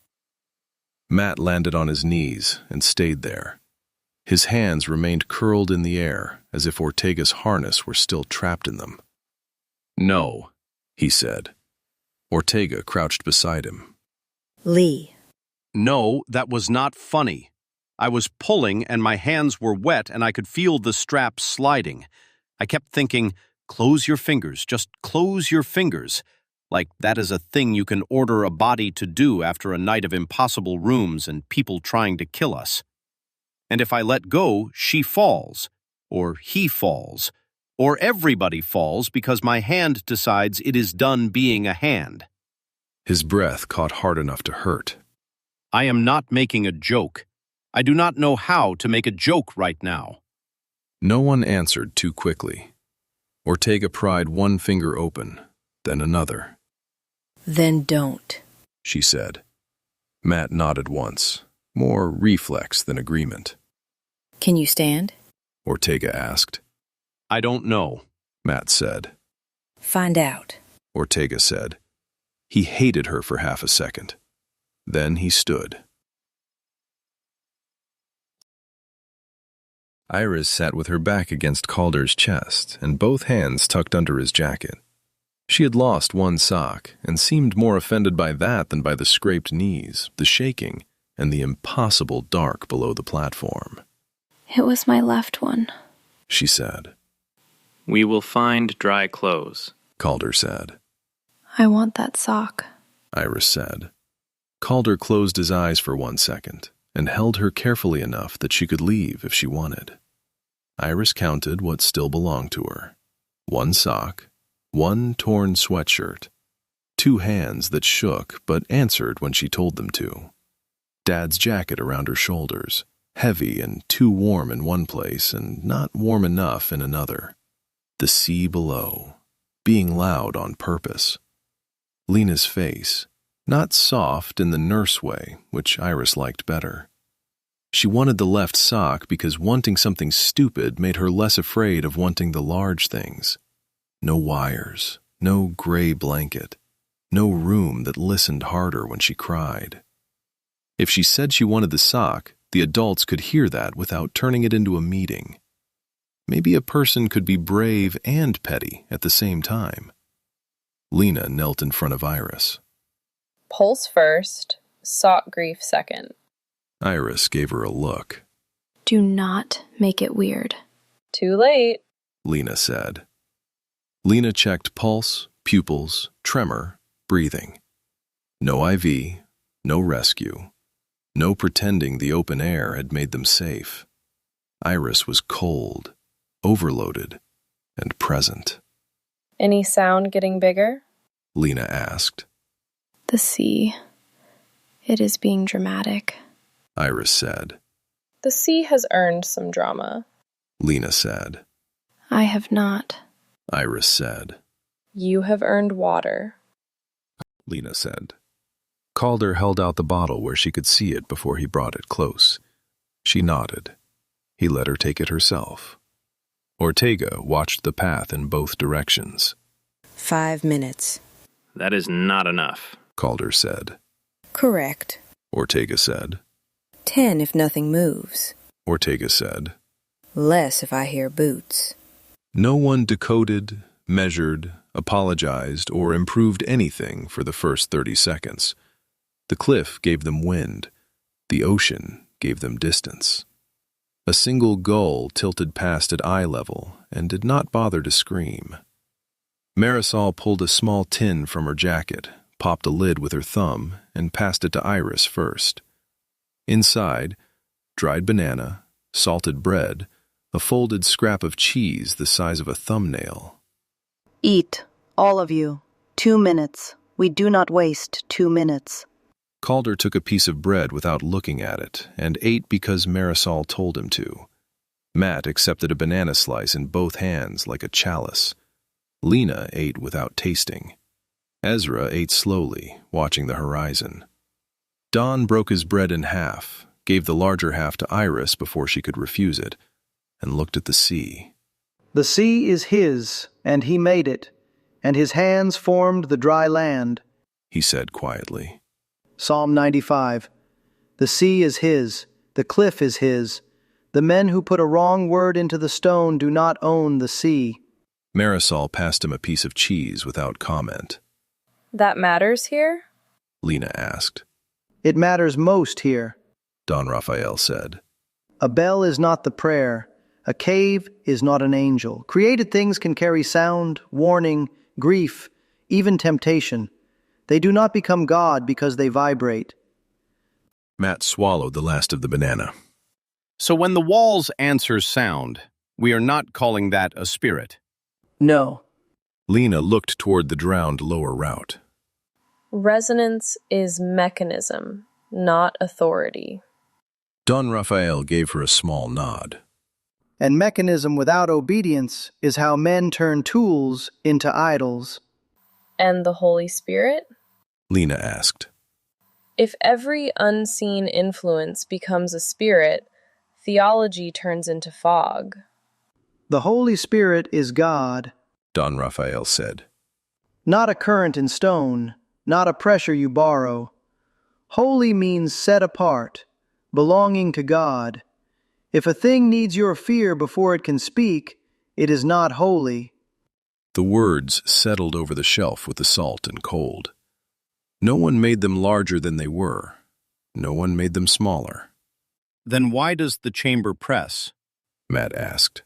Matt landed on his knees and stayed there. His hands remained curled in the air as if Ortega's harness were still trapped in them. "No," he said. Ortega crouched beside him. Lee. "No, that was not funny. I was pulling and my hands were wet and I could feel the straps sliding. I kept thinking, close your fingers, just close your fingers. Like that is a thing you can order a body to do after a night of impossible rooms and people trying to kill us. And if I let go, she falls, or he falls, or everybody falls because my hand decides it is done being a hand." His breath caught hard enough to hurt. "I am not making a joke. I do not know how to make a joke right now." No one answered too quickly. Ortega pried one finger open, then another. Then don't, she said. Matt nodded once, more reflex than agreement. Can you stand? Ortega asked. "I don't know," Matt said. Find out, Ortega said. He hated her for half a second. Then he stood. Iris sat with her back against Calder's chest and both hands tucked under his jacket. She had lost one sock and seemed more offended by that than by the scraped knees, the shaking, and the impossible dark below the platform. It was my left one, she said. We will find dry clothes, Calder said. I want that sock, Iris said. Calder closed his eyes for 1 second and held her carefully enough that she could leave if she wanted. Iris counted what still belonged to her. 1 sock, 1 torn sweatshirt, 2 hands that shook but answered when she told them to. Dad's jacket around her shoulders, heavy and too warm in one place and not warm enough in another. The sea below, being loud on purpose. Lena's face, not soft in the nurse way, which Iris liked better. She wanted the left sock because wanting something stupid made her less afraid of wanting the large things. No wires, no gray blanket, no room that listened harder when she cried. If she said she wanted the sock, the adults could hear that without turning it into a meeting. Maybe a person could be brave and petty at the same time. Lena knelt in front of Iris. Pulse first, sock grief second. Iris gave her a look. Do not make it weird. Too late, Lena said. Lena checked pulse, pupils, tremor, breathing. No IV, no rescue. No pretending the open air had made them safe. Iris was cold, overloaded, and present. Any sound getting bigger? Lena asked. The sea. It is being dramatic, Iris said. The sea has earned some drama, Lena said. I have not, Iris said. You have earned water, Lena said. Calder held out the bottle where she could see it before he brought it close. She nodded. He let her take it herself. Ortega watched the path in both directions. 5 minutes. That is not enough, Calder said. Correct. Ortega said. 10 if nothing moves. Ortega said. Less if I hear boots. No one decoded, measured, apologized, or improved anything for the first 30 seconds. The cliff gave them wind. The ocean gave them distance. A single gull tilted past at eye level and did not bother to scream. Marisol pulled a small tin from her jacket, popped a lid with her thumb, and passed it to Iris first. Inside, dried banana, salted bread, a folded scrap of cheese the size of a thumbnail. Eat, all of you. 2 minutes. We do not waste 2 minutes. Calder took a piece of bread without looking at it and ate because Marisol told him to. Matt accepted a banana slice in both hands like a chalice. Lena ate without tasting. Ezra ate slowly, watching the horizon. Don broke his bread in half, gave the larger half to Iris before she could refuse it, and looked at the sea. The sea is his, and he made it, and his hands formed the dry land, he said quietly. Psalm 95. The sea is his, the cliff is his. The men who put a wrong word into the stone do not own the sea. Marisol passed him a piece of cheese without comment. That matters here? Lena asked. It matters most here, Don Raphael said. A bell is not the prayer. A cave is not an angel. Created things can carry sound, warning, grief, even temptation. They do not become God because they vibrate. Matt swallowed the last of the banana. So when the walls answer sound, we are not calling that a spirit. No. Lena looked toward the drowned lower route. Resonance is mechanism, not authority. Don Raphael gave her a small nod. And mechanism without obedience is how men turn tools into idols. And the Holy Spirit? Lena asked. If every unseen influence becomes a spirit, theology turns into fog. The Holy Spirit is God, Don Raphael said. Not a current in stone, not a pressure you borrow. Holy means set apart, belonging to God. If a thing needs your fear before it can speak, it is not holy. The words settled over the shelf with the salt and cold. No one made them larger than they were. No one made them smaller. Then why does the chamber press? Matt asked.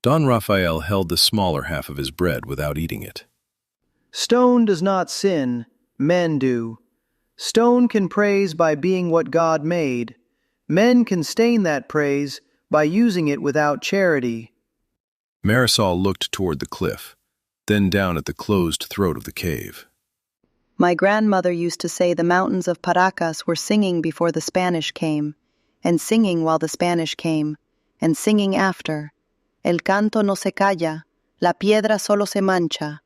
Don Raphael held the smaller half of his bread without eating it. Stone does not sin, men do. Stone can praise by being what God made. Men can stain that praise by using it without charity. Marisol looked toward the cliff, then down at the closed throat of the cave. My grandmother used to say the mountains of Paracas were singing before the Spanish came, and singing while the Spanish came, and singing after. El canto no se calla, la piedra solo se mancha.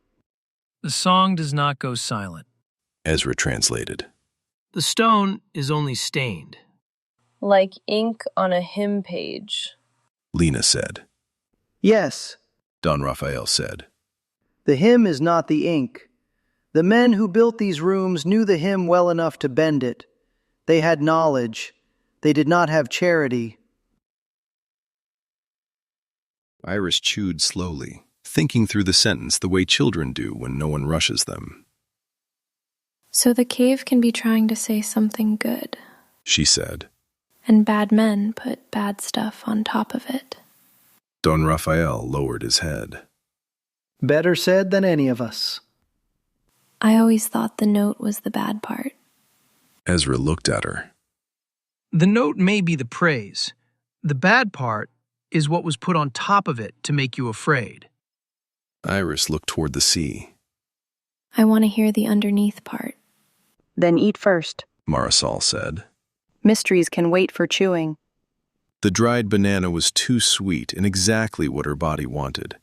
The song does not go silent. Ezra translated. The stone is only stained. Like ink on a hymn page. Lena said. Yes, Don Raphael said. the hymn is not the ink. The men who built these rooms knew the hymn well enough to bend it. They had knowledge. They did not have charity. Iris chewed slowly, thinking through the sentence the way children do when no one rushes them. So the cave can be trying to say something good. She said. And bad men put bad stuff on top of it. Don Raphael lowered his head. Better said than any of us. I always thought the note was the bad part. Ezra looked at her. The note may be the praise. The bad part is what was put on top of it to make you afraid. Iris looked toward the sea. I want to hear the underneath part. Then eat first. Marisol said. Mysteries can wait for chewing. The dried banana was too sweet and exactly what her body wanted.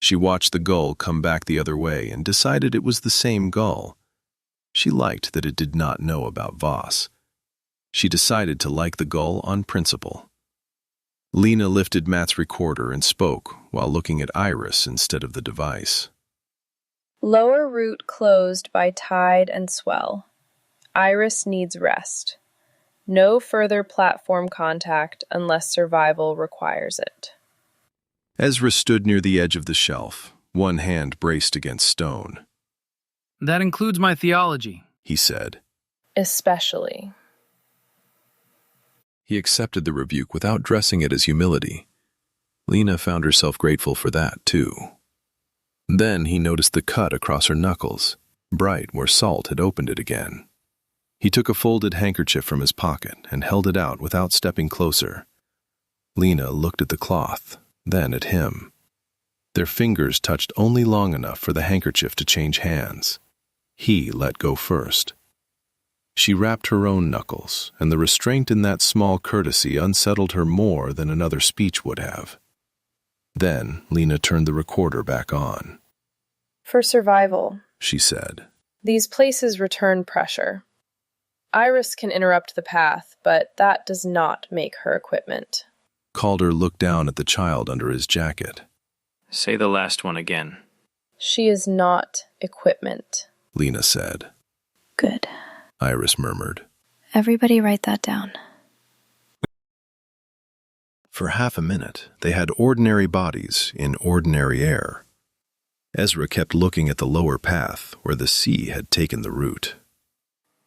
She watched the gull come back the other way and decided it was the same gull. She liked that it did not know about Voss. She decided to like the gull on principle. Lena lifted Matt's recorder and spoke while looking at Iris instead of the device. Lower root closed by tide and swell. Iris needs rest. No further platform contact unless survival requires it. Ezra stood near the edge of the shelf, one hand braced against stone. That includes my theology, he said. Especially. He accepted the rebuke without dressing it as humility. Lena found herself grateful for that, too. Then he noticed the cut across her knuckles, bright where salt had opened it again. He took a folded handkerchief from his pocket and held it out without stepping closer. Lena looked at the cloth, then at him. Their fingers touched only long enough for the handkerchief to change hands. He let go first. She wrapped her own knuckles, and the restraint in that small courtesy unsettled her more than another speech would have. Then Lena turned the recorder back on. For survival, she said. These places return pressure. Iris can interrupt the path, but that does not make her equipment. Calder looked down at the child under his jacket. Say the last one again. She is not equipment, Lena said. Good. Iris murmured. Everybody write that down. For half a minute, they had ordinary bodies in ordinary air. Ezra kept looking at the lower path where the sea had taken the route.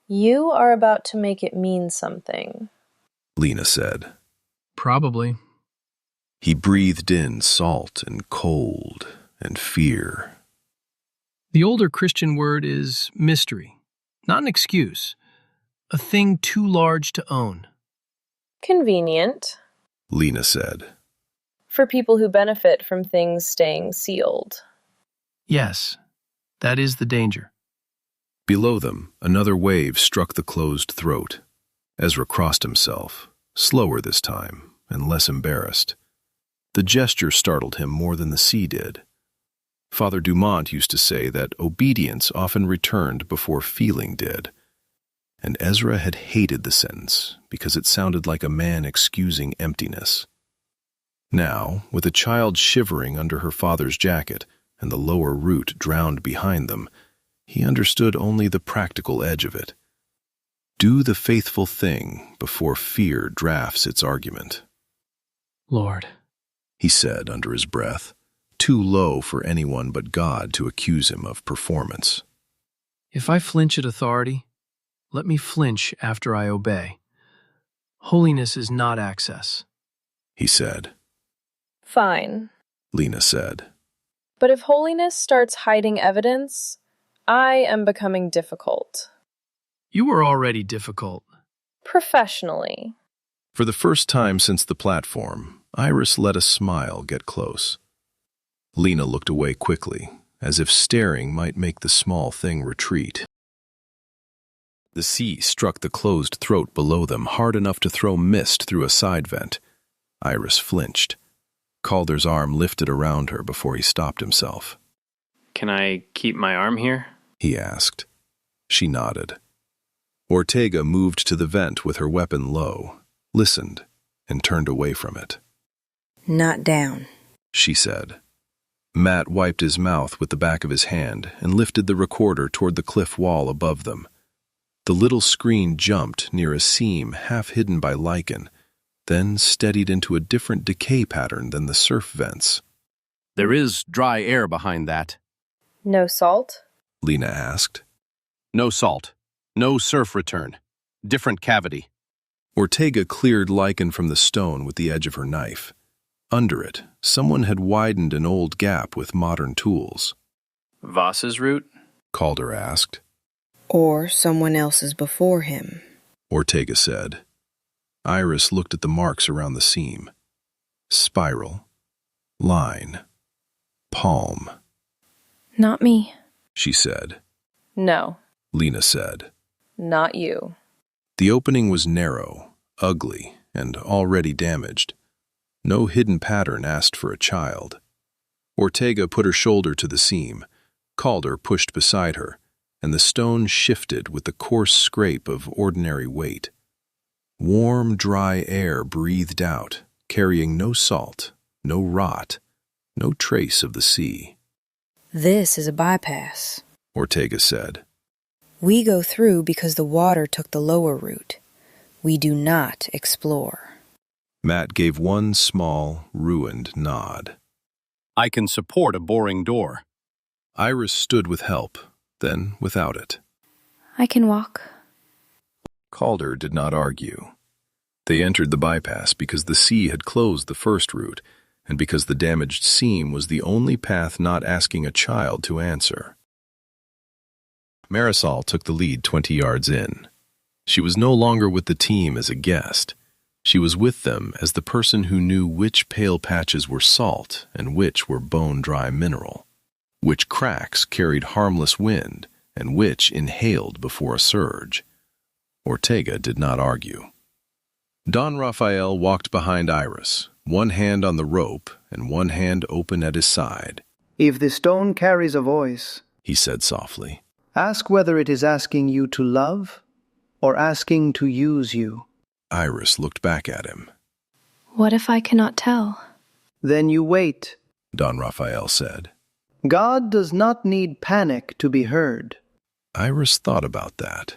You are about to make it mean something, Lena said. Probably. He breathed in salt and cold and fear. The older Christian word is mystery, not an excuse. A thing too large to own. Convenient, Lena said. for people who benefit from things staying sealed. Yes, that is the danger. Below them, another wave struck the closed throat. Ezra crossed himself, slower this time, and less embarrassed. The gesture startled him more than the sea did. Father Dumont used to say that obedience often returned before feeling did, and Ezra had hated the sentence because it sounded like a man excusing emptiness. Now, with a child shivering under her father's jacket and the lower root drowned behind them, he understood only the practical edge of it. Do the faithful thing before fear drafts its argument. Lord, he said under his breath, too low for anyone but God to accuse him of performance. if I flinch at authority, let me flinch after I obey. Holiness is not access. He said. Fine. Lena said. But if holiness starts hiding evidence, I am becoming difficult. You are already difficult. Professionally. For the first time since the platform, Iris let a smile get close. Lena looked away quickly, as if staring might make the small thing retreat. The sea struck the closed throat below them hard enough to throw mist through a side vent. Iris flinched. Calder's arm lifted around her before he stopped himself. Can I keep my arm here? He asked. She nodded. Ortega moved to the vent with her weapon low, listened, and turned away from it. Not down, she said. Matt wiped his mouth with the back of his hand and lifted the recorder toward the cliff wall above them. The little screen jumped near a seam half hidden by lichen, then steadied into a different decay pattern than the surf vents. There is dry air behind that. No salt? Lena asked. No salt. No surf return. Different cavity. Ortega cleared lichen from the stone with the edge of her knife. Under it, someone had widened an old gap with modern tools. Voss's route? Calder asked. or someone else's before him, Ortega said. Iris looked at the marks around the seam. Spiral, line, palm. Not me, She said. No, Lena said. not you. The opening was narrow, ugly, and already damaged. No hidden pattern asked for a child. Ortega put her shoulder to the seam. Calder pushed beside her, and the stone shifted with the coarse scrape of ordinary weight. Warm, dry air breathed out, carrying no salt, no rot, no trace of the sea. This is a bypass, Ortega said. We go through because the water took the lower route. We do not explore. Matt gave one small, ruined nod. I can support a boring door. Iris stood with help, then without it. I can walk. Calder did not argue. They entered the bypass because the sea had closed the first route, and because the damaged seam was the only path not asking a child to answer. Marisol took the lead 20 yards in. She was no longer with the team as a guest. She was with them as the person who knew which pale patches were salt and which were bone-dry mineral, which cracks carried harmless wind and which inhaled before a surge. Ortega did not argue. Don Rafael walked behind Iris, one hand on the rope and one hand open at his side. If the stone carries a voice, He said softly. Ask whether it is asking you to love or asking to use you. Iris looked back at him. What if I cannot tell? Then you wait. Don Rafael said. God does not need panic to be heard. Iris thought about that.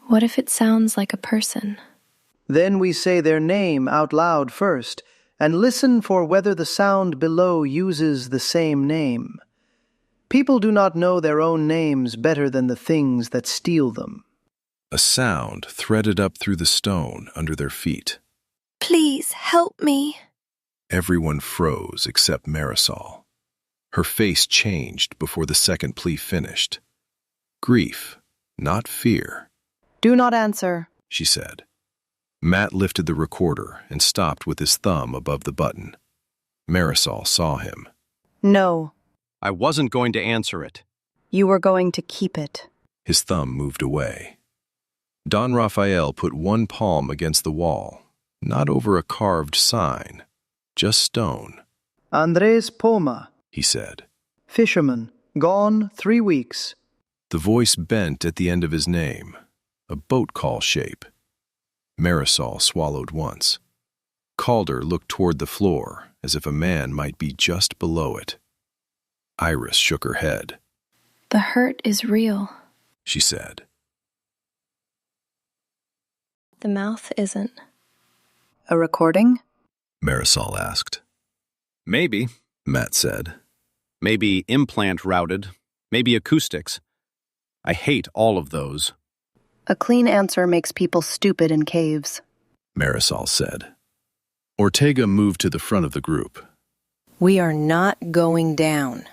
What if it sounds like a person? Then we say their name out loud first, and listen for whether the sound below uses the same name. People do not know their own names better than the things that steal them. A sound threaded up through the stone under their feet. Please help me. Everyone froze except Marisol. Her face changed before the second plea finished. Grief, not fear, Do not answer. she said. Matt lifted the recorder and stopped with his thumb above the button. Marisol saw him. No, I wasn't going to answer it. you were going to keep it. His thumb moved away. Don Rafael put one palm against the wall, not over a carved sign, just stone, Andres Poma, he said. fisherman, gone 3 weeks. The voice bent at the end of his name, a boat call shape. Marisol swallowed once. Calder looked toward the floor, as if a man might be just below it. Iris shook her head. The hurt is real. She said. The mouth isn't. A recording? Marisol asked. Maybe, Matt said. Maybe implant routed, maybe acoustics. I hate all of those. A clean answer makes people stupid in caves. Marisol said. Ortega moved to the front of the group. We are not going down.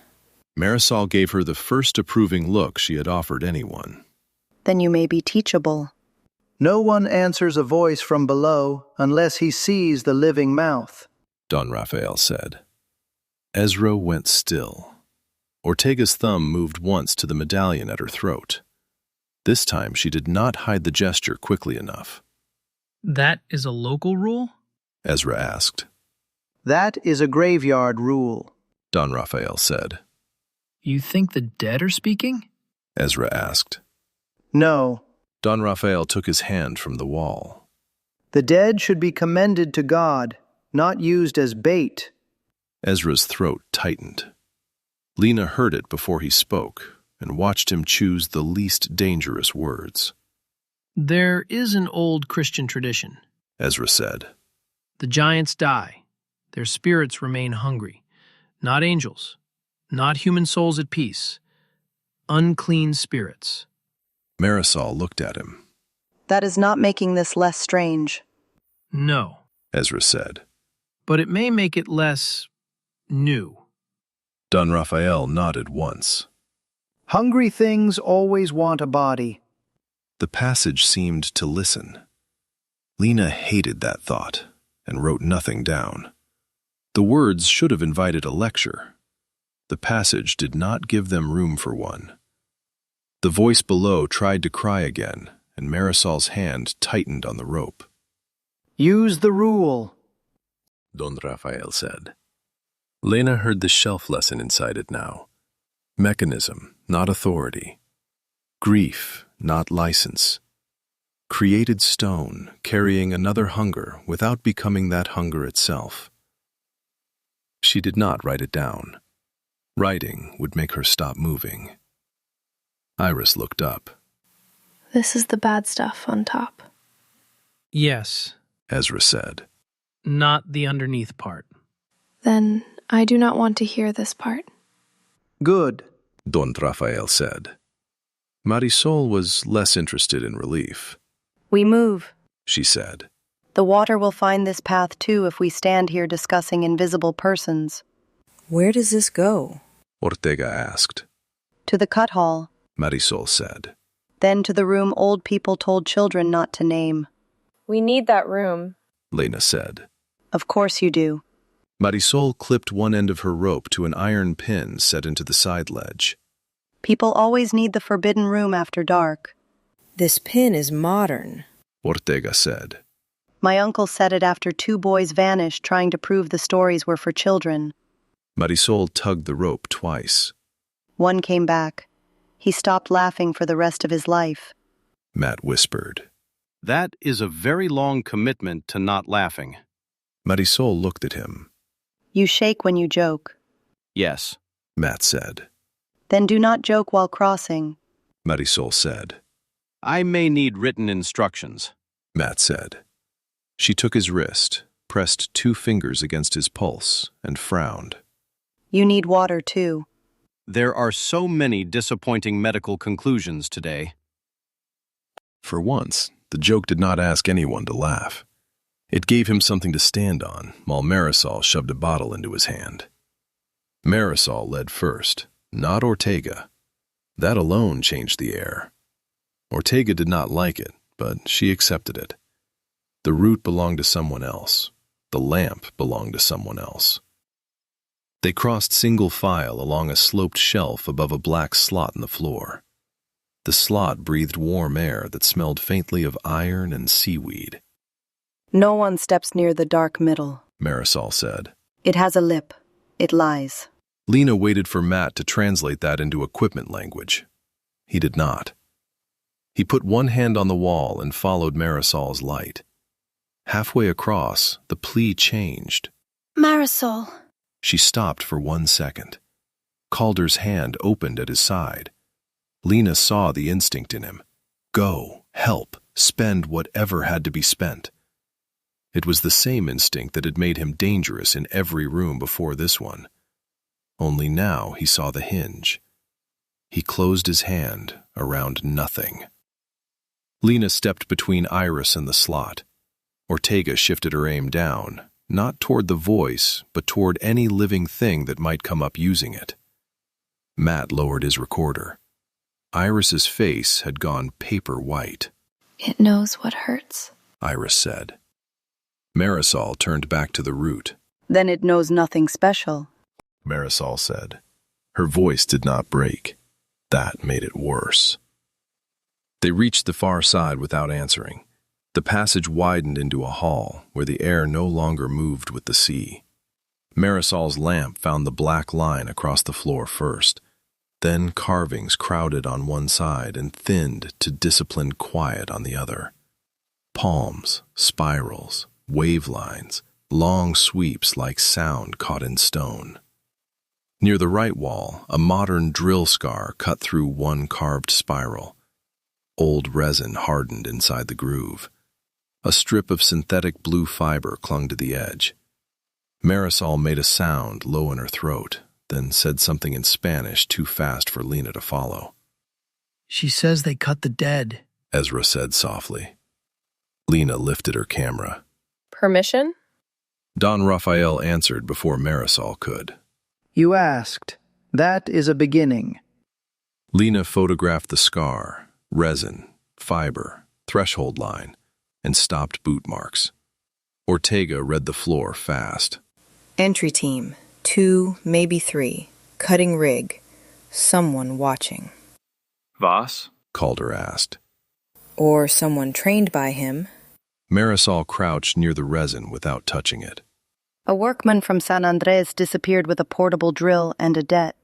Marisol gave her the first approving look she had offered anyone. Then you may be teachable. No one answers a voice from below unless he sees the living mouth, Don Rafael said. Ezra went still. Ortega's thumb moved once to the medallion at her throat. This time she did not hide the gesture quickly enough. That is a local rule? Ezra asked. That is a graveyard rule, Don Rafael said. You think the dead are speaking? Ezra asked. No. Don Rafael took his hand from the wall. The dead should be commended to God, not used as bait. Ezra's throat tightened. Lena heard it before he spoke and watched him choose the least dangerous words. There is an old Christian tradition, Ezra said. The giants die. Their spirits remain hungry. Not angels. Not human souls at peace. Unclean spirits. Marisol looked at him. That is not making this less strange. No, Ezra said. but it may make it less new. Don Rafael nodded once. Hungry things always want a body. The passage seemed to listen. Lena hated that thought and wrote nothing down. The words should have invited a lecture. The passage did not give them room for one. The voice below tried to cry again, and Marisol's hand tightened on the rope. Use the rule, Don Rafael said. Lena heard the shelf lesson inside it now. Mechanism, not authority. Grief, not license. Created stone, carrying another hunger without becoming that hunger itself. She did not write it down. Writing would make her stop moving. Iris looked up. This is the bad stuff on top. Yes, Ezra said. not the underneath part. Then I do not want to hear this part. Good, Don Rafael said. Marisol was less interested in relief. We move, She said. The water will find this path too if we stand here discussing invisible persons. Where does this go? Ortega asked. To the cut hall, Marisol said. then to the room old people told children not to name. We need that room. Lena said. Of course you do. Marisol clipped one end of her rope to an iron pin set into the side ledge. People always need the forbidden room after dark. This pin is modern. Ortega said. My uncle said it after 2 boys vanished trying to prove the stories were for children. Marisol tugged the rope twice. One came back. He stopped laughing for the rest of his life. Matt whispered. That is a very long commitment to not laughing. Marisol looked at him. You shake when you joke. Yes. Matt said. Then do not joke while crossing. Marisol said. I may need written instructions. Matt said. She took his wrist, pressed 2 fingers against his pulse, and frowned. You need water too. There are so many disappointing medical conclusions today. For once, the joke did not ask anyone to laugh. It gave him something to stand on, while Marisol shoved a bottle into his hand. Marisol led first, not Ortega. That alone changed the air. Ortega did not like it, but she accepted it. The root belonged to someone else. The lamp belonged to someone else. They crossed single file along a sloped shelf above a black slot in the floor. The slot breathed warm air that smelled faintly of iron and seaweed. No one steps near the dark middle. Marisol said. It has a lip. It lies. Lena waited for Matt to translate that into equipment language. He did not. He put one hand on the wall and followed Marisol's light. Halfway across, the plea changed. Marisol. She stopped for 1 second. Calder's hand opened at his side. Lena saw the instinct in him. Go, help, spend whatever had to be spent. It was the same instinct that had made him dangerous in every room before this one. Only now he saw the hinge. He closed his hand around nothing. Lena stepped between Iris and the slot. Ortega shifted her aim down, not toward the voice, but toward any living thing that might come up using it. Matt lowered his recorder. Iris's face had gone paper white. It knows what hurts, Iris said. Marisol turned back to the root. Then it knows nothing special, Marisol said. Her voice did not break. That made it worse. They reached the far side without answering. The passage widened into a hall where the air no longer moved with the sea. Marisol's lamp found the black line across the floor first. Then carvings crowded on one side and thinned to disciplined quiet on the other. Palms, spirals, wave lines, long sweeps like sound caught in stone. Near the right wall, a modern drill scar cut through one carved spiral. Old resin hardened inside the groove. A strip of synthetic blue fiber clung to the edge. Marisol made a sound low in her throat, then said something in Spanish too fast for Lena to follow. She says they cut the dead, Ezra said softly. Lena lifted her camera. Permission? Don Raphael answered before Marisol could. You asked. That is a beginning. Lena photographed the scar, resin, fiber, threshold line, and stopped boot marks. Ortega read the floor fast. Entry team, 2, maybe 3. Cutting rig. Someone watching. Voss? Calder asked. Or someone trained by him. Marisol crouched near the resin without touching it. A workman from San Andres disappeared with a portable drill and a debt.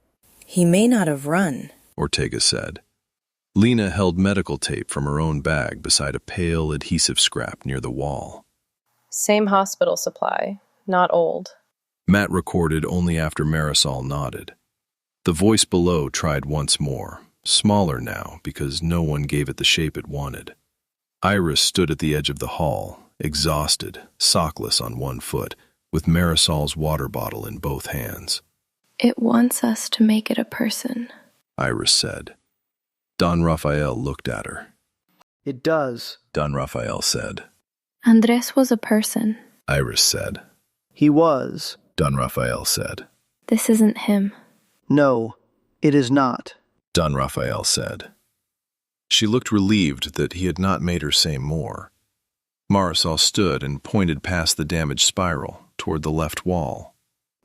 He may not have run, Ortega said. Lena held medical tape from her own bag beside a pale adhesive scrap near the wall. Same hospital supply, not old. Matt recorded only after Marisol nodded. The voice below tried once more, smaller now because no one gave it the shape it wanted. Iris stood at the edge of the hall, exhausted, sockless on one foot, with Marisol's water bottle in both hands. It wants us to make it a person, Iris said. Don Raphael looked at her. It does. Don Raphael said. Andres was a person. Iris said. He was. Don Raphael said. This isn't him. No, it is not. Don Raphael said. She looked relieved that he had not made her say more. Marisol stood and pointed past the damaged spiral toward the left wall.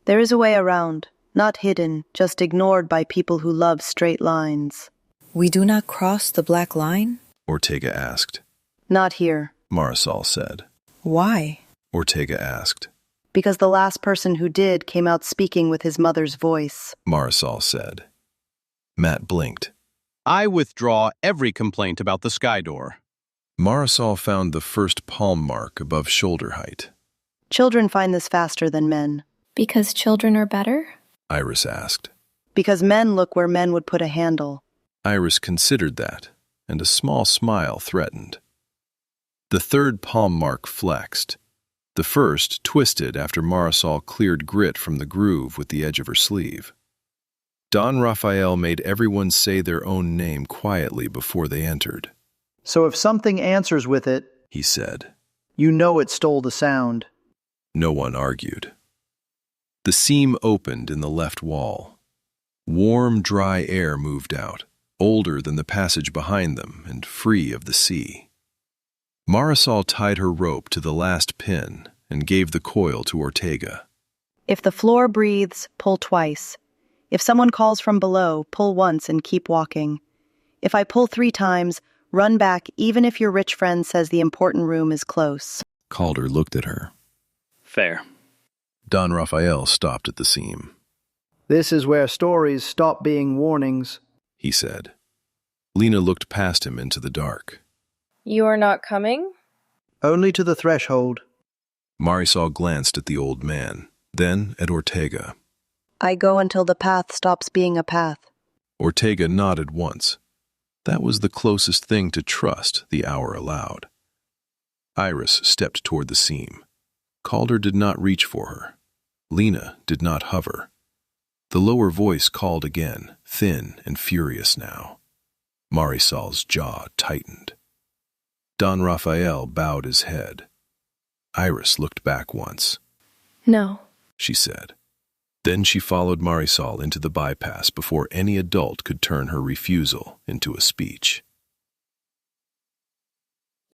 There is a way around, not hidden, just ignored by people who love straight lines. We do not cross the black line? Ortega asked. Not here. Marisol said. Why? Ortega asked. Because the last person who did came out speaking with his mother's voice. Marisol said. Matt blinked. I withdraw every complaint about the sky door. Marisol found the first palm mark above shoulder height. Children find this faster than men. Because children are better? Iris asked. Because men look where men would put a handle. Iris considered that, and a small smile threatened. The third palm mark flexed. The first twisted after Marisol cleared grit from the groove with the edge of her sleeve. Don Raphael made everyone say their own name quietly before they entered. So if something answers with it, He said. You know it stole the sound. No one argued. The seam opened in the left wall. Warm, dry air moved out, older than the passage behind them and free of the sea. Marisol tied her rope to the last pin and gave the coil to Ortega. If the floor breathes, pull twice. If someone calls from below, pull once and keep walking. If I pull 3 times, run back even if your rich friend says the important room is close. Calder looked at her. Fair. Don Raphael stopped at the seam. This is where stories stop being warnings, He said. Lena looked past him into the dark. You are not coming? Only to the threshold. Marisol glanced at the old man, then at Ortega. I go until the path stops being a path. Ortega nodded once. That was the closest thing to trust the hour allowed. Iris stepped toward the seam. Calder did not reach for her. Lena did not hover. The lower voice called again, thin and furious now. Marisol's jaw tightened. Don Raphael bowed his head. Iris looked back once. No, she said. Then she followed Marisol into the bypass before any adult could turn her refusal into a speech.